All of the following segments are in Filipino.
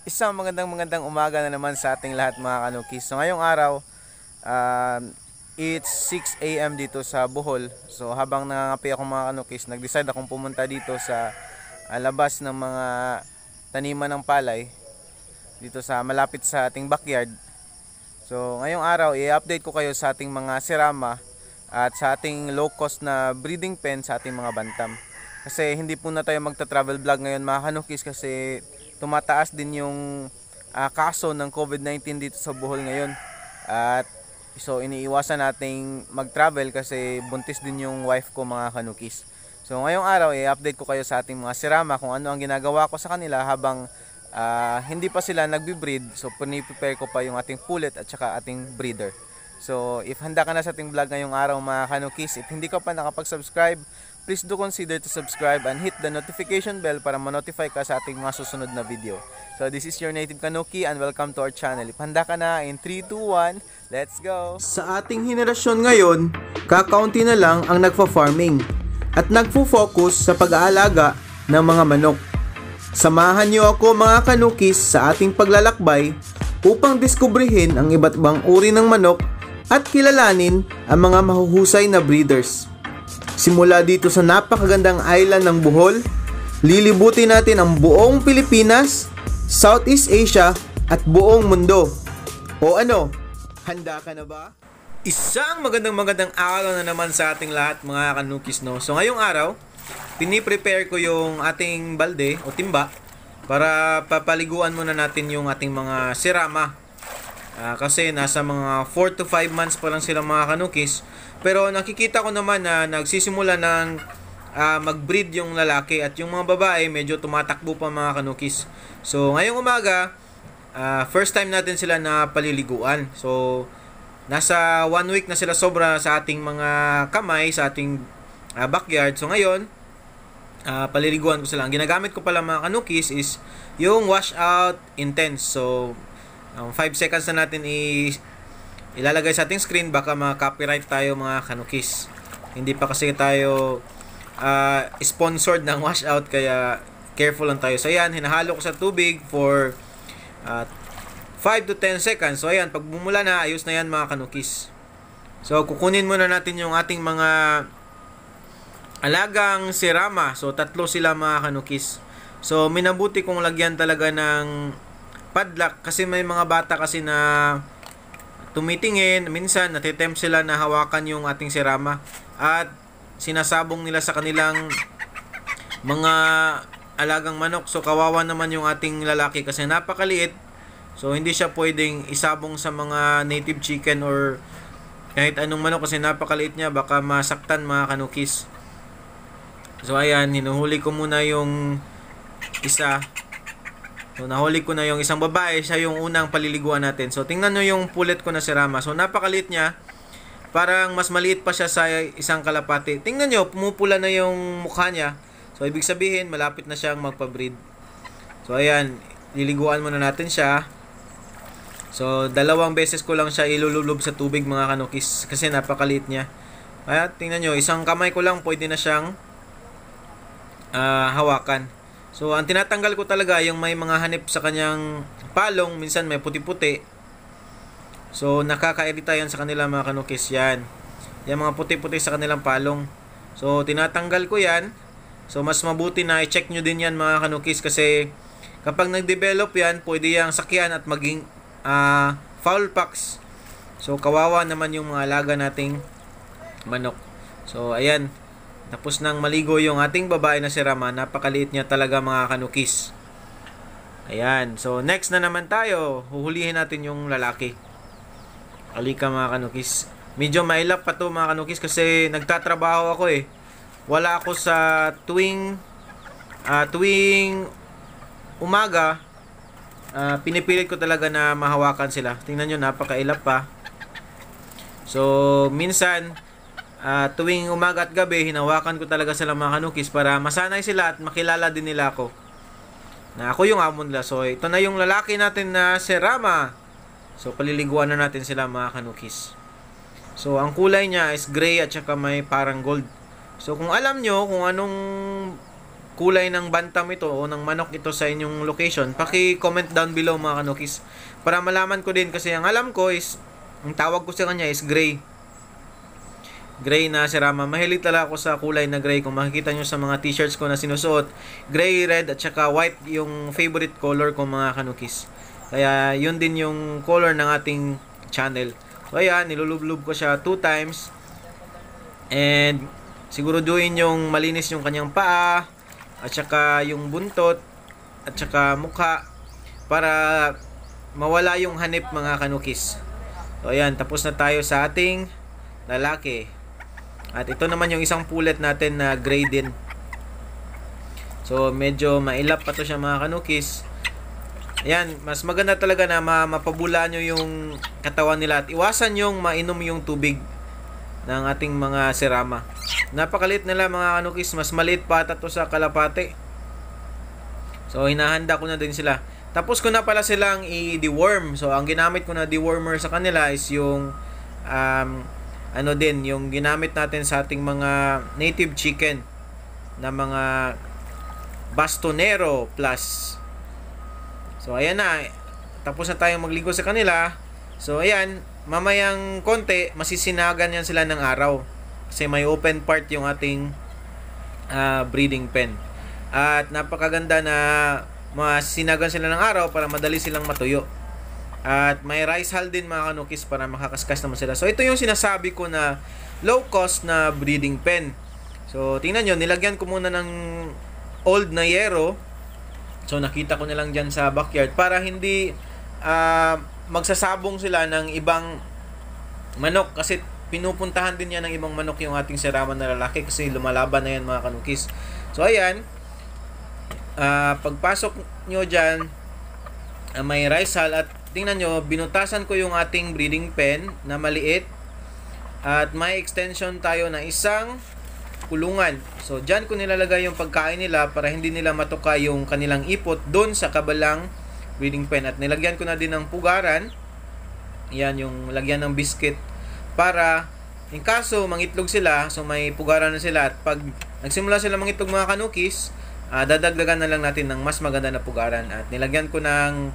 Isang magandang umaga na naman sa ating lahat mga kanukis. So ngayong araw, it's 6 AM dito sa Bohol. So habang nangangapi ako mga kanukis, nag-decide akong pumunta dito sa labas ng mga taniman ng palay dito sa malapit sa ating backyard. So ngayong araw, i-update ko kayo sa ating mga sirama at sa ating low cost na breeding pen sa ating mga bantam. Kasi hindi po na tayo magta-travel vlog ngayon mga kanukis kasi tumataas din yung kaso ng COVID-19 dito sa Bohol ngayon. At so iniiwasan nating mag-travel kasi buntis din yung wife ko mga kanukis. So ngayong araw i-update ko kayo sa ating mga sirama kung ano ang ginagawa ko sa kanila habang hindi pa sila nagbi-breed. So piniprepare ko pa yung ating pullet at saka ating breeder. So if handa ka na sa ating vlog ngayong araw mga kanukis, if hindi ka pa nakapag-subscribe, please do consider to subscribe and hit the notification bell para ma-notify ka sa ating mga susunod na video. So this is your Native Kanuki and welcome to our channel. If handa ka na, in 3, 2, 1, let's go! Sa ating henerasyon ngayon, kakaunti na lang ang nagfa-farming at nagfo-focus sa pag-aalaga ng mga manok. Samahan niyo ako mga kanukis sa ating paglalakbay upang diskubrihin ang iba't ibang uri ng manok at kilalanin ang mga mahuhusay na breeders. Simula dito sa napakagandang island ng Bohol, lilibutin natin ang buong Pilipinas, Southeast Asia at buong mundo. O ano, handa ka na ba? Isang magandang araw na naman sa ating lahat mga kanukis, no? So ngayong araw, piniprepare ko yung ating balde o timba para papaliguan muna natin yung ating mga sirama. Kasi nasa mga 4 to 5 months pa lang sila mga kanukis. Pero nakikita ko naman na nagsisimula ng mag-breed yung lalaki at yung mga babae medyo tumatakbo pa mga kanukis. So ngayong umaga, first time natin sila na paliliguan. So nasa 1 week na sila sobra sa ating mga kamay, sa ating backyard. So ngayon, paliliguan ko sila. Ang ginagamit ko pala mga kanukis is yung washout intense. So 5 seconds na natin ilalagay sa ating screen, baka ma-copyright tayo mga kanukis. Hindi pa kasi tayo sponsored ng washout, kaya careful lang tayo. So ayan, hinahalo ko sa tubig for 5 to 10 seconds. So ayan, pag bumula na, ayos na yan mga kanukis. So kukunin muna natin yung ating mga alagang sirama. So 3 sila mga kanukis. So minabuti kong lagyan talaga ng padlock kasi may mga bata kasi na tumitingin, minsan natitempt sila na hawakan yung ating sirama at sinasabong nila sa kanilang mga alagang manok. So kawawa naman yung ating lalaki kasi napakaliit. So hindi siya pwedeng isabong sa mga native chicken or kahit anong manok kasi napakaliit niya, baka masaktan mga kanukis. So ayan, hinuhuli ko muna yung isa. So nahuli ko na yung isang babae, siya yung unang paliliguan natin. So tingnan nyo yung pullet ko na sirama. So napakaliit niya. Parang mas maliit pa siya sa isang kalapati. Tingnan nyo, pumupula na yung mukha niya. So ibig sabihin, malapit na siyang magpa-breed. So ayan, liliguan muna natin siya. So 2 beses ko lang siya ilululob sa tubig mga kanukis kasi napakaliit niya. Kaya tingnan nyo, isang kamay ko lang pwede na siyang hawakan. So ang tinatanggal ko talaga yung may mga hanip sa kanyang palong, minsan may puti-puti. So nakakairita yan sa kanila mga kanukis yan. Yung mga puti-puti sa kanilang palong. So tinatanggal ko yan. So mas mabuti na i-check nyo din yan mga kanukis kasi kapag nag-develop yan, pwede yang sakyan at maging foul pox. So kawawa naman yung mga alaga nating manok. So ayan, tapos nang maligo yung ating babae na sirama. Napakaliit niya talaga mga kanukis. Ayan. So next na naman tayo. Huhulihin natin yung lalaki. Halika mga kanukis. Medyo mailap pa to mga kanukis kasi nagtatrabaho ako eh. Wala ako sa tuwing umaga. Pinipilit ko talaga na mahawakan sila. Tingnan nyo, napakailap pa. So minsan tuwing umaga at gabi, hinawakan ko talaga sila mga kanukis para masanay sila at makilala din nila ako na ako yung amo nila. So ito na yung lalaki natin na sirama. So paliliguan na natin sila mga kanukis. So ang kulay niya is gray at saka may parang gold. So kung alam nyo kung anong kulay ng bantam ito o ng manok ito sa inyong location, paki-comment down below mga kanukis. Para malaman ko din kasi ang alam ko is, ang tawag ko sa kanya is gray. Gray na sirama. Mahilig talaga ako sa kulay na gray. Kung makikita nyo sa mga t-shirts ko na sinusuot, gray, red, at saka white yung favorite color ko mga kanukis. Kaya yun din yung color ng ating channel. So ayan, nilulublob ko siya 2 times. And siguraduhin yung malinis yung kanyang paa, at saka yung buntot, at saka mukha, para mawala yung hanip mga kanukis. So ayan, tapos na tayo sa ating lalaki. At ito naman yung isang pulet natin na gray din. So medyo mailap pa to siya mga kanukis. Ayan, mas maganda talaga na mapabula nyo yung katawan nila at iwasan yung mainom yung tubig ng ating mga sirama. Napakalit nila mga kanukis, mas maliit pa ata to sa kalapate. So hinahanda ko na din sila. Tapos ko na pala silang i-deworm. So ang ginamit ko na dewormer sa kanila is yung yung ginamit natin sa ating mga native chicken na mga Bastonero Plus. So ayan na, tapos na tayong magligo sa kanila. So ayan, mamayang konti masisinagan yan sila ng araw kasi may open part yung ating breeding pen. At napakaganda na masisinagan sila ng araw para madali silang matuyo. At may rice hull din mga kanukis para makakaskas naman sila. So ito yung sinasabi ko na low cost na breeding pen. So tingnan nyo, nilagyan ko muna ng old na yero. So nakita ko na lang dyan sa backyard para hindi magsasabong sila ng ibang manok. Kasi pinupuntahan din yan ng ibang manok yung ating sirama na lalaki kasi lumalaban na yan mga kanukis. So ayan, pagpasok nyo dyan, may rice hull at tingnan nyo, binutasan ko yung ating breeding pen na maliit at may extension tayo na isang kulungan. So dyan ko nilalagay yung pagkain nila para hindi nila matuka yung kanilang ipot doon sa kabalang breeding pen. At nilagyan ko na din ng pugaran. Yan yung lagyan ng biscuit para in kaso mangitlog sila, so may pugaran na sila. At pag nagsimula sila mangitlog mga kanukis, dadagdagan na lang natin ng mas maganda na pugaran. At nilagyan ko ng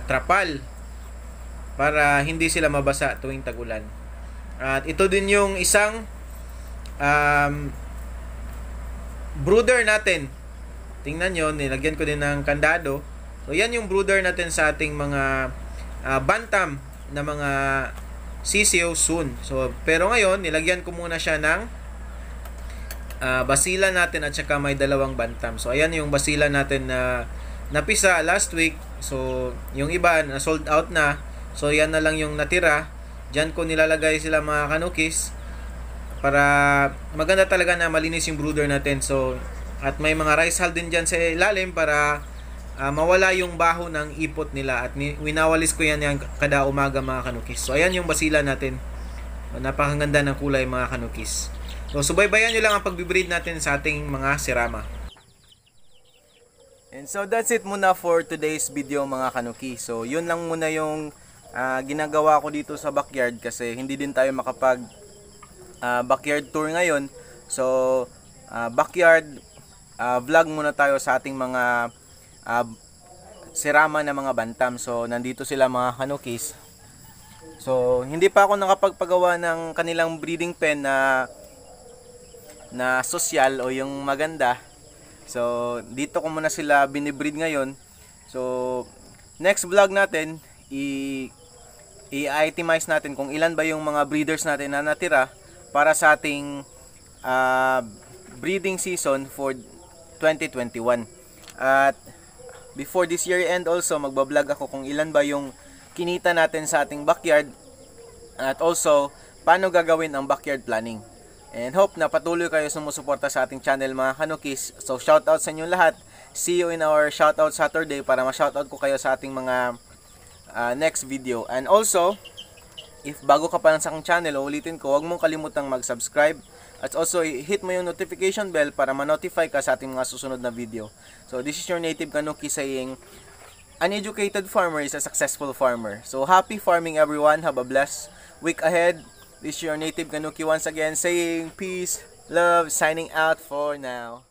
trapal para hindi sila mabasa tuwing tag-ulan. At ito din yung isang brooder natin. Tingnan nyo, nilagyan ko din ng kandado. So yan yung brooder natin sa ating mga bantam na mga sisiyo soon. So pero ngayon nilagyan ko muna siya ng basila natin at saka may dalawang bantam. So ayan yung basila natin na napisa last week. So yung iba na sold out na. So yan na lang yung natira. Diyan ko nilalagay sila mga kanukis para maganda talaga na malinis yung brooder natin. So at may mga rice hull din diyan sa ilalim para mawala yung baho ng ipot nila. At winawalis ko yan kada umaga mga kanukis. So ayan yung basila natin. Napakaganda ng kulay mga kanukis. So subaybayan nyo lang ang pagbibreed natin sa ating mga sirama. And so that's it muna for today's video mga kanuki. So yun lang muna yung ginagawa ko dito sa backyard kasi hindi din tayo makapag backyard tour ngayon. So backyard vlog muna tayo sa ating mga sirama na mga bantam. So nandito sila mga kanukis. So hindi pa ako nakapagpagawa ng kanilang breeding pen na social o yung maganda. So dito ko muna sila binibreed ngayon. So next vlog natin i-itemize natin kung ilan ba yung mga breeders natin na natira para sa ating breeding season for 2021. At before this year end also magbablog ako kung ilan ba yung kinita natin sa ating backyard at also paano gagawin ang backyard planning. And hope na patuloy kayo sumusuporta sa ating channel mga kanukis. So shoutout sa inyo lahat. See you in our shoutout Saturday para ma-shoutout ko kayo sa ating mga next video. And also, if bago ka pa lang sa aking channel, ulitin ko, huwag mong kalimutang mag-subscribe. At also, hit mo yung notification bell para ma-notify ka sa ating mga susunod na video. So this is your native kanuki saying, an educated farmer is a successful farmer. So happy farming everyone. Have a blessed week ahead. This is your native kanuki once again saying peace, love, signing out for now.